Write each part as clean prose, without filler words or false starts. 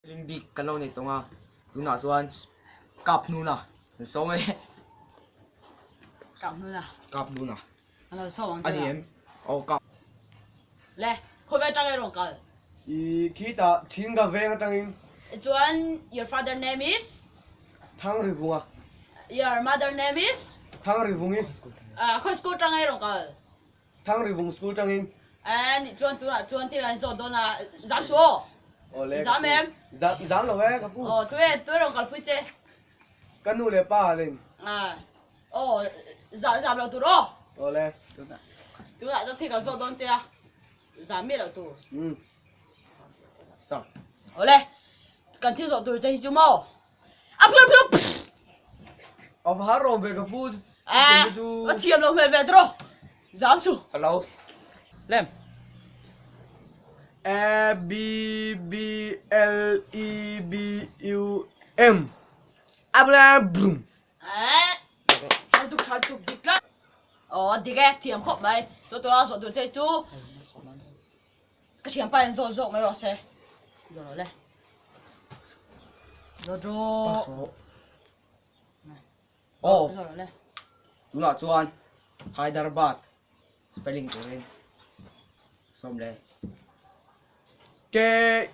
linh đi căn lâu này tung à tú nào xuân cặp nu nào sống ấy cặp nu nào là sao anh em ô cặp lẹ khôi bé trang rồi cả khi ta chín cả về ngang in Juan, your father name is thang rì vùng à your mother name is thang rì vùng in khôi school trang rồi cả thang rì vùng school trang in and Juan thì là rồi đó là giảm số giảm em giảm là vậy các phụ tôi rồi cả phụ chế cái nu lệ pa lên giảm là tôi đó lệ tôi là cho thì cả rồi đó chứ giảm biết là tôi start lẹ cần thiếu rồi tôi chơi chú mò plop ông hát rồi về các phụ có thiềm lòng về rồi giảm số hello lem A B B L E B U M Abraham Hal tục địch lắm đi cái thiềm khóc mày tôi rồi tôi chơi chú cái thiềm bay rồi mày rồi xe rồi đây rồi ô rồi đây tú nào xuân Hyderabad spelling của em xong đây K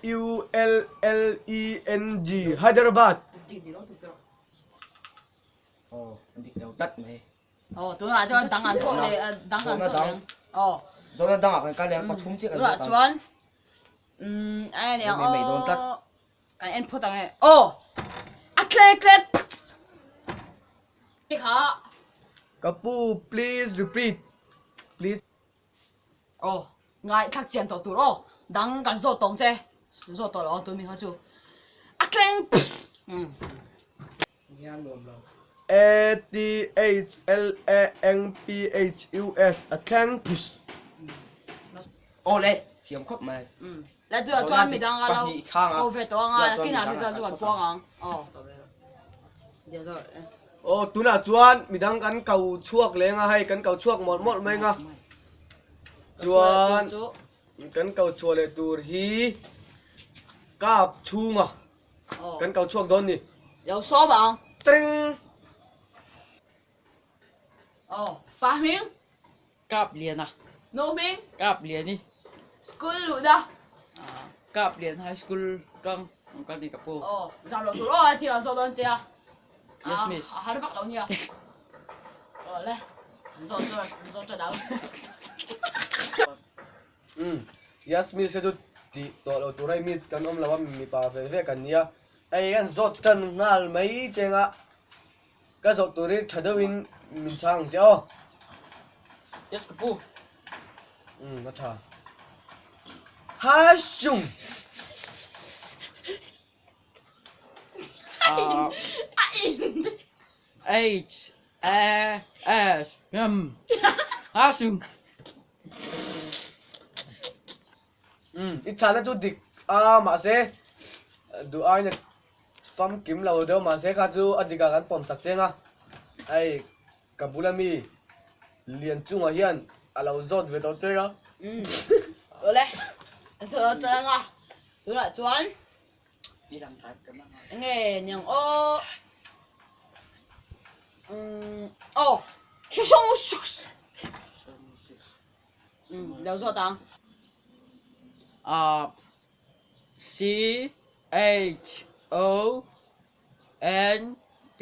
U L L E N G Hyderabad ô anh thích đầu tắt mày tôi là cho đăng ảnh số này đăng ảnh số này rồi nó đăng cái này bắt thúng chiếc tôi là chuẩn ai này mày đồn tắt cái em phụ tặng này clear đi khá Kapu please repeat please ngài thắc chiến tổ tụ rồi đăng cái số tổng chế số tổ rồi tôi mình hỏi chú clear A T H L A N P H U S Atlantis ô lệ thiểm khóc mày lại tôi là cho mình đang lâu về tôi ngay khi nào bây giờ tôi còn quăng giờ rồi tú nào chuan mình đang cắn cầu chuộc lên hay cắn cầu chuộc một mấy nga chuan cắn cầu chuộc để tu hi cáp chu nga cắn cầu chuộc đón đi有số bằng tring ba miếng cáp liền à nô miếng cáp liền đi school lụi đó cáp liền high school trong con đi cặp cô giảm lộ thủ rồi thì là số đơn chưa yes miss hai đứa bắt đầu nhiều lên rồi trở đầu yes miss sẽ thì tổ lo tu rai miss kan om lawam mi pa ve kan nia ai kan zot tan ngal mai chenga ka zot tu ri thadawin min chang chao yes cặp cô nó thà ha shung H A S ha sung ít chán chút địch mà sẽ đủ ai nè pham kiếm lâu đâu mà sẽ cả chú anh đi cả gắn bom sạc chêng ai cả bula mi liền chung ở hiền lâu rốt về tao chơi lên sợ trở ngà tôi lại chuẩn đi làm thái cái mà nghe nhàng xong đều rồi tăng C H O N P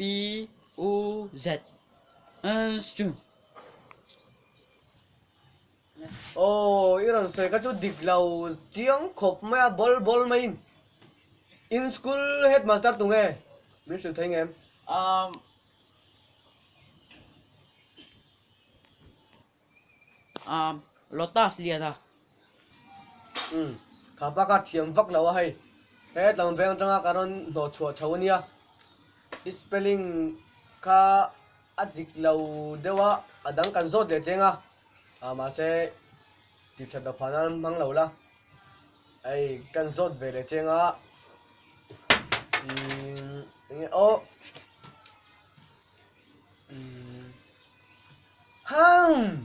U Z Sung iron sẽ cả chút địch lâu chiang khop mày bol mày in school headmaster tung nghe biết sự thấy em Lotus liền à khá bác cả thiểm vắc lâu hay hết làm veng trong karon nó chùa chầu nia spelling ka adik lâu dewa adang kan zot de chenga mà sẽ tiếp theo đọc phán mang lâu la ai kan zot về de chenga hang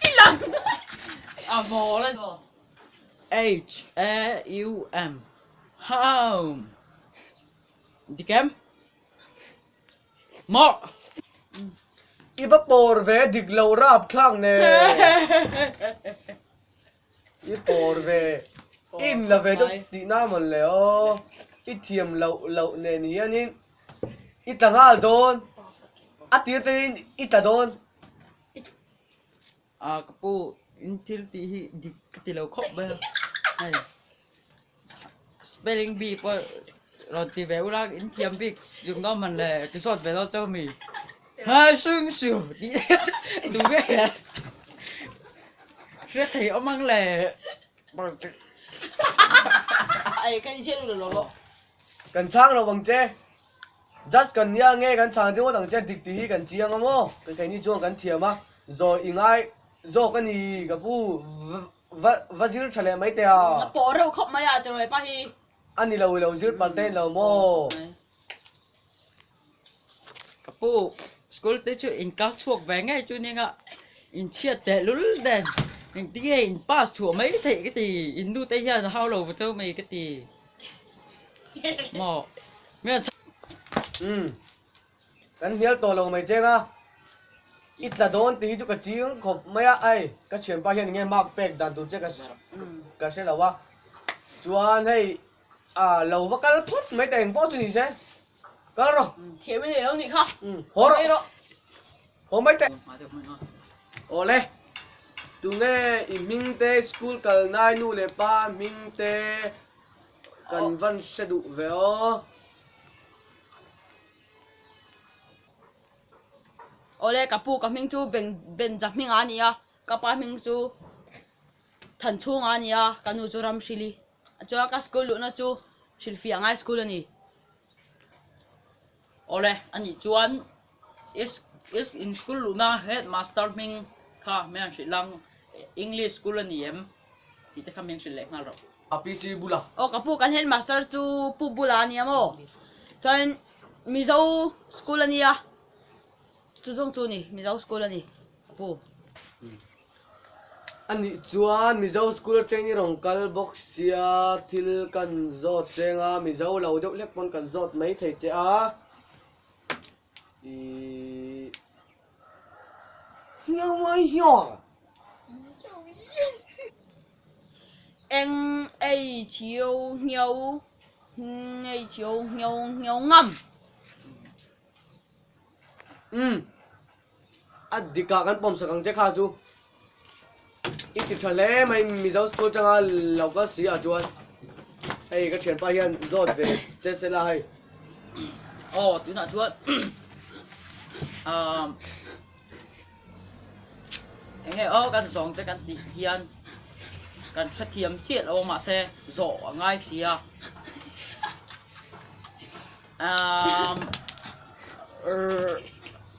ilang bò lên H-A-U-M. Home. Đi kém. Mọ. Ivapor về địch lâu rap khang nè. Ivapor về. In là về đâu tí na mà leo. Ít thiềm lậu nè ní anh in. Ít là ngã đôn. Ít tiết tên ít là đôn. Kapu until di katilaw ko ba? Ay. Spelling bee po roti ve ulag in tiam big yung đó mình là cái sốt về đó cho mì. Hai xương xỉu đi đúng cái rất thấy ông mang lệ bằng ai cái gì luôn rồi Cần sang đâu bằng chế. Just cần nghe cần sang chứ có thằng chế địch tí cần chiang không ô. Cái này chuông cần thiềm á. Rồi ý ngay. Rồi cái này cái vụ vắt dữ trả lệ mấy tè. bỏ đâu không mấy à rồi ba hi Anh đi lâu dữ bàn tên lâu mô. Kapu school te chu in ka chuộc về ngay chu nên ạ in chia tệ lul đen in tí in pass chuộc mấy cái gì in du tây hiện how lâu với tôi mấy cái gì mò mấy Cần hiểu tổ lâu mấy chế á. Ít là đón tí cho cái chiếng khổ mấy á ai. Cái chuyện bao hiện nghe mạc bẹc đàn tụ chế cái xe là quá. Chuan hay lâu vắt cái phút mấy tèng bó cho nhỉ xe. Cái rồi. thiếu cái gì đâu nhỉ không Hổ rồi. rồi Hổ mấy tèng. Ồ lê. Tụi nghe mình tê school cần nai nu lê pa mình tê cần văn sẽ đủ về ô. ole kapu kaming chu ben jak ming ania kapa ming chu than chung ania kanu chu ram shili cho ka school lu na chu shilfi angai school ani ole anh chuan is in school luna headmaster ming kha men shi lang English school ani em ti ta khameng shi lek ngal ro PC bula. o kapu kan headmaster chu pu bulani mo chuan mizo school ania chu zong chu ni mizo school ani kapu Anh chuan mizo school training rong kal box sia thil kan zot chenga mizo lo deuh lek pon kan zot mai thei che a i hiao mai hiao anh ai chiếu nhau ngay chiếu nhau ngầm adika kan pom sakang che kha chu ít thale mai mizo school changa lo ka si a chuan ei ka thian pa hian zot ve che se la hai tu na chuan anh nghe kan song che kan ti hian kan sa thiam chiat o ma se zo ngai sia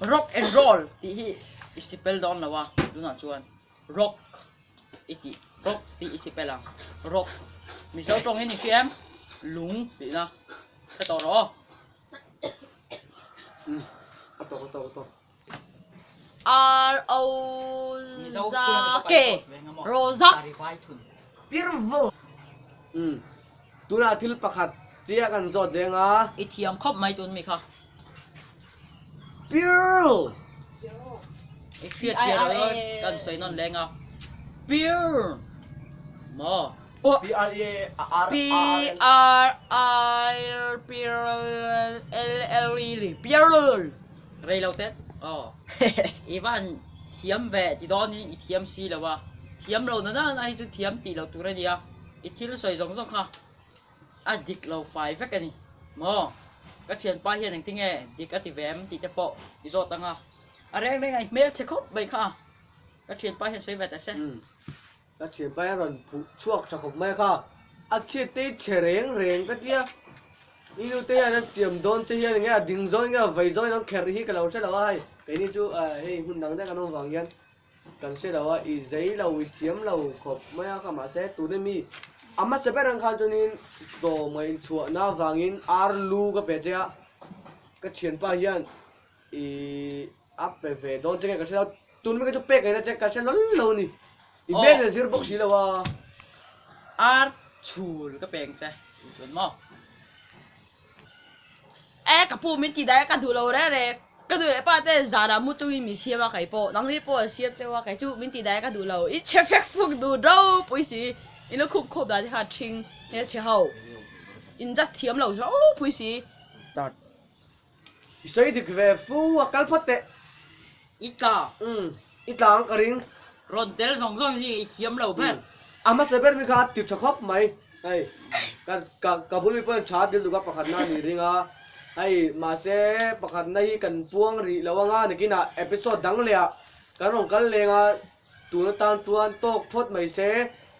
rock and roll ti hi istipel don lawa tu na chuan rock iti rock ti istipela rock mi sau trong ini kem lung ti na ka to ro to R O Z K Rozak Pirvo tu na thil pakhat tia kan zot lenga ithiam khop mai tun mi kha Pirl Ifiat jero kan sai non lenga beer mo P R L Pirl rei lau tet ivan thiam ve ti don ni thiam si lawa thiam lo na hi chu thiam ti lo tu re dia ithil soi jong jong kha a dik lo fai vek ani mo ka thian pa hian ang tinge dik ati vem ti te po ti zo tanga a reng reng ai mel che khop bai kha ka thian pa hian soi ve ta se ka thian pa ron chuak cha khop mai kha a chi te chereng reng ka tia ilu te ya siam don che hian nga ding zoi nga vai zoi nang kher hi ka lo che la ai cái này chú hey hun nắng đây cái nó vàng nhân cần sẽ đâu ý giấy lâu ý chiếm lâu khop mấy cái mà sẽ tụi mi amma sẽ biết rằng khăn cho nên đồ mấy chuột na vàng in arlu cái bể chưa cái chuyện bao hiền ý áp về về đón chơi cái sẽ đâu tụi mấy cái chút bể cái này chơi cái sẽ lớn lâu nè ý bên là zero box gì đâu ar chul ka peng che chun mo ka pu min ti dai ka du lo re ka du le pa te zara mu chu mi sia ma kai po nang li po sia che wa kai chu min ti dai ka du lo I che fek fuk du do pui si in lo khup khup da ha thing ne che hau in just thiam lo so pui si Start. Isai dik ve fu akal pate. ika Itlang karing. ron tel song song ni thiam lo phen Ama seber mi kha tir chakop mai. Ai ka bul mi pen cha dil duga pakhat na ni ringa. Ai ma se pakhat na hi kan puang ri lawanga nikina episode dang lea. Karong kal lenga tuna tan tuan tok phot mai se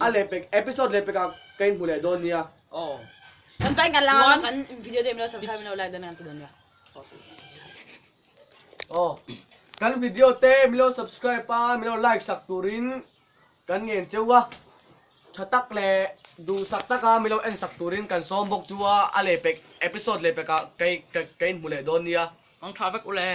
ale pek episode le pek ka kain mule don nia. oh kan tai kan lang kan video dem lo subscribe mi lo like dan tu dan ya Oh. Kan video te milo subscribe pa milo like sak turin kan ngen chewa chatak le du sak taka milo en sak turin kan sombok chuwa ale pek episode le pek ka kai mule don nia. mang traffic ule